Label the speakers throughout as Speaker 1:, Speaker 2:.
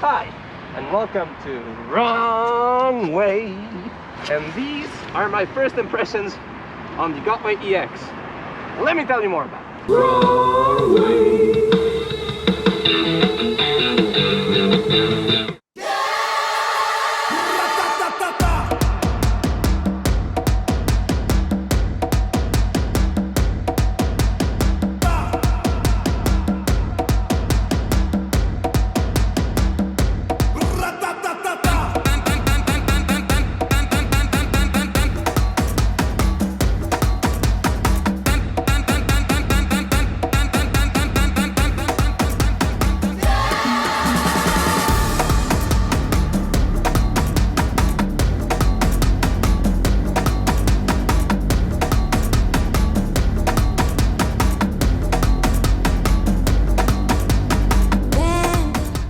Speaker 1: Hi, and welcome to Wrong Way. And these are my first impressions on the BEGODE EX. Let me tell you more about it. Wrong Way.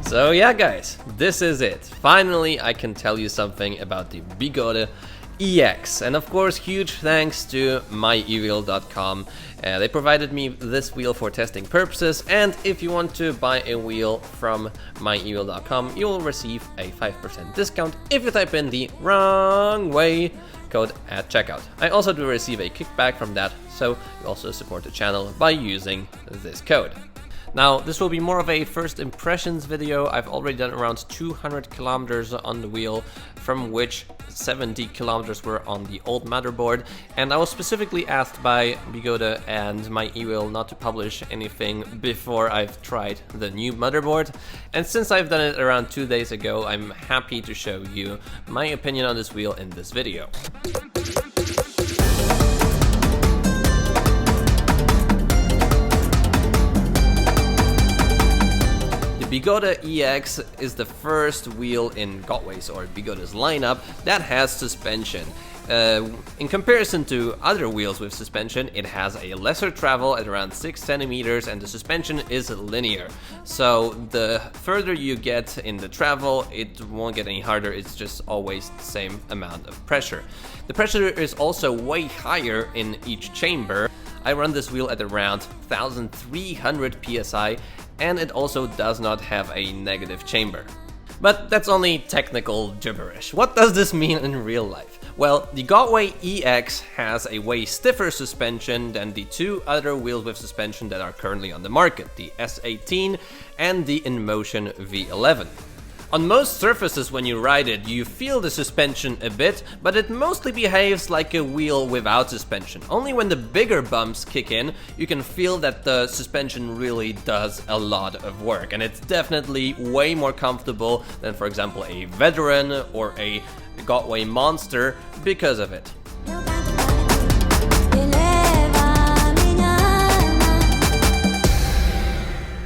Speaker 1: So yeah guys, this is it. Finally I can tell you something about the BEGODE EX, and of course huge thanks to mywheel.com. They provided me this wheel for testing purposes, and if you want to buy a wheel from mywheel.com you will receive a 5% discount if you type in the wrong way code at checkout. I also do receive a kickback from that, so you also support the channel by using this code. Now, this will be more of a first impressions video. I've already done around 200 kilometers on the wheel, from which 70 kilometers were on the old motherboard. And I was specifically asked by BEGODE and my e-wheel not to publish anything before I've tried the new motherboard. And since I've done it around 2 days ago, I'm happy to show you my opinion on this wheel in this video. The BEGODE EX is the first wheel in BEGODE's or BEGODE's lineup that has suspension. In comparison to other wheels with suspension, it has a lesser travel at around 6 centimeters, and the suspension is linear. So the further you get in the travel, it won't get any harder, it's just always the same amount of pressure. The pressure is also way higher in each chamber. I run this wheel at around 1300 psi, and it also does not have a negative chamber. But that's only technical gibberish. What does this mean in real life? Well, the BEGODE EX has a way stiffer suspension than the two other wheels with suspension that are currently on the market, the S18 and the InMotion V11. On most surfaces when you ride it, you feel the suspension a bit, but it mostly behaves like a wheel without suspension. Only when the bigger bumps kick in, you can feel that the suspension really does a lot of work, and it's definitely way more comfortable than, for example, a Veteran or a BEGODE Monster because of it.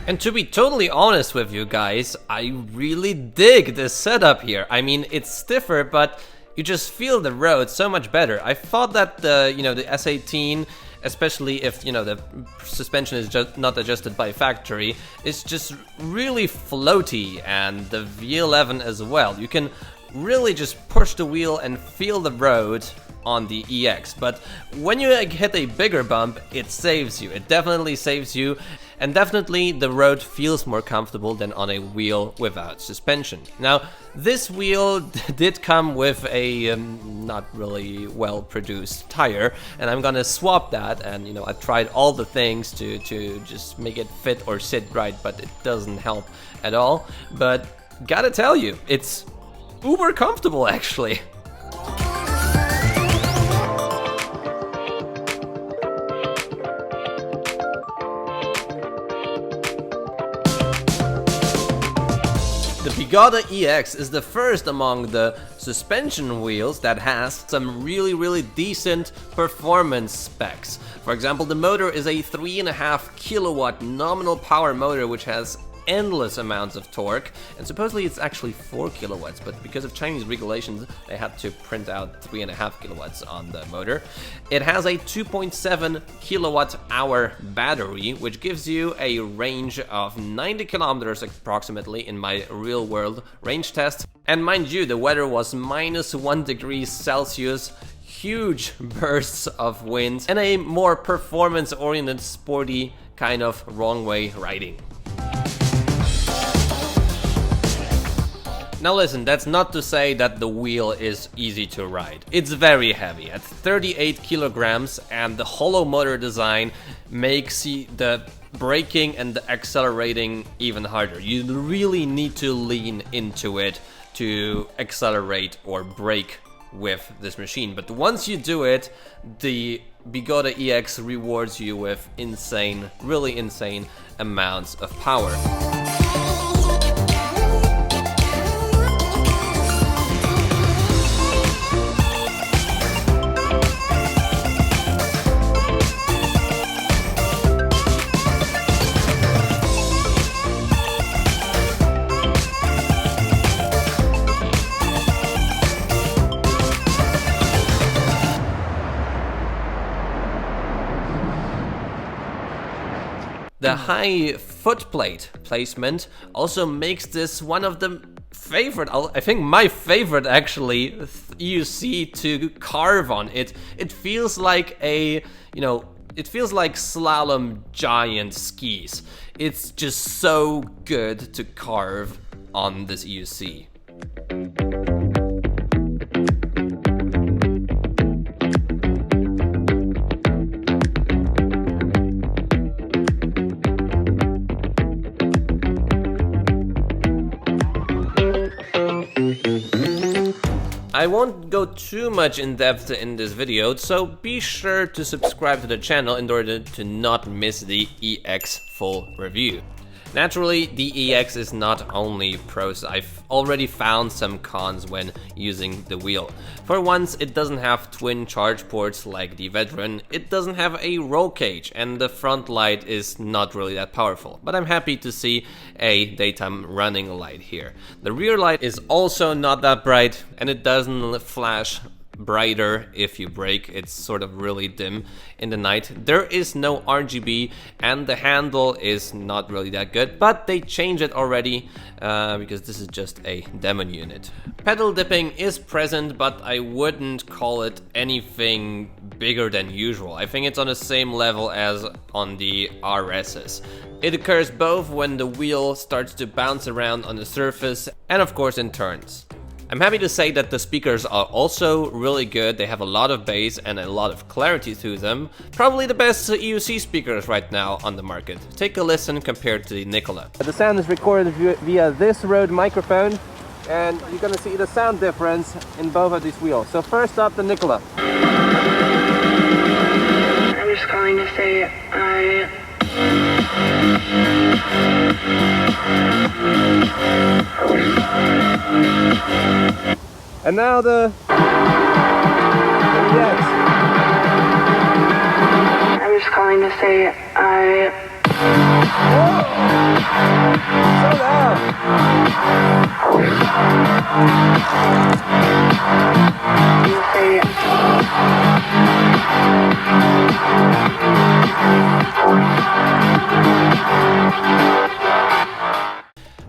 Speaker 1: And to be totally honest with you guys, I really dig this setup here. I mean, it's stiffer, but you just feel the road so much better. I thought that the S18, especially if the suspension is just not adjusted by factory, is just really floaty, and the V11 as well. You can really just push the wheel and feel the road on the EX, but when you hit a bigger bump, it saves you. It definitely saves you, and definitely the road feels more comfortable than on a wheel without suspension. Now, this wheel did come with a not really well produced tire, and I'm gonna swap that, and I've tried all the things to just make it fit or sit right, but it doesn't help at all. But gotta tell you, it's uber comfortable actually. The BEGODE EX is the first among the suspension wheels that has some really decent performance specs. For example, the motor is a 3.5 kilowatt nominal power motor which has endless amounts of torque, and supposedly it's actually 4 kilowatts, but because of Chinese regulations they had to print out 3.5 kilowatts on the motor. It has a 2.7 kilowatt hour battery, which gives you a range of 90 kilometers approximately in my real world range test. And mind you, the weather was -1 degree Celsius, huge bursts of wind, and a more performance oriented sporty kind of wrong way riding. Now listen, that's not to say that the wheel is easy to ride. It's very heavy, at 38 kilograms, and the hollow motor design makes the braking and the accelerating even harder. You really need to lean into it to accelerate or brake with this machine. But once you do it, the BEGODE EX rewards you with insane, really insane amounts of power. The high footplate placement also makes this one of the favorite, I think my favorite actually, EUC to carve on. It feels like a, it feels like slalom giant skis. It's just so good to carve on this EUC. I won't go too much in depth in this video, so be sure to subscribe to the channel in order to not miss the EX full review. Naturally, the EX is not only pros. I've already found some cons when using the wheel. For once, it doesn't have twin charge ports like the Veteran, it doesn't have a roll cage, and the front light is not really that powerful. But I'm happy to see a daytime running light here. The rear light is also not that bright, and it doesn't flash brighter if you brake. It's sort of really dim in the night. There is no RGB, and the handle is not really that good, but they changed it already because this is just a demo unit. Pedal dipping is present, but I wouldn't call it anything bigger than usual. I think it's on the same level as on the RSs. It occurs both when the wheel starts to bounce around on the surface and of course in turns. I'm happy to say that the speakers are also really good. They have a lot of bass and a lot of clarity to them. Probably the best EUC speakers right now on the market. Take a listen compared to the Nikola.
Speaker 2: The sound is recorded via this Rode microphone, and you're gonna see the sound difference in both of these wheels. So first up, the Nikola.
Speaker 3: I'm just calling to say
Speaker 2: And now the EX.
Speaker 3: I'm just calling to say
Speaker 2: Whoa! So loud!
Speaker 3: you say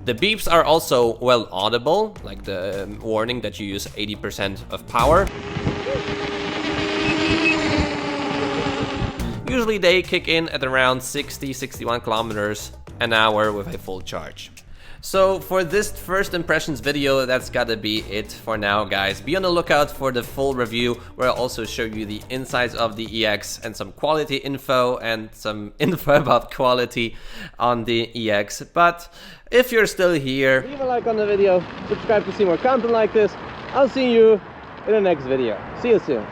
Speaker 1: The beeps are also well audible, like the warning that you use 80% of power. Usually they kick in at around 60-61 kilometers an hour with a full charge. So for this first impressions video, that's gotta be it for now, guys. Be on the lookout for the full review, where I'll also show you the insides of the EX and some quality info and some info about quality on the EX. But if you're still here,
Speaker 2: Leave a like on the video, subscribe to see more content like this. I'll see you in the next video. See you soon.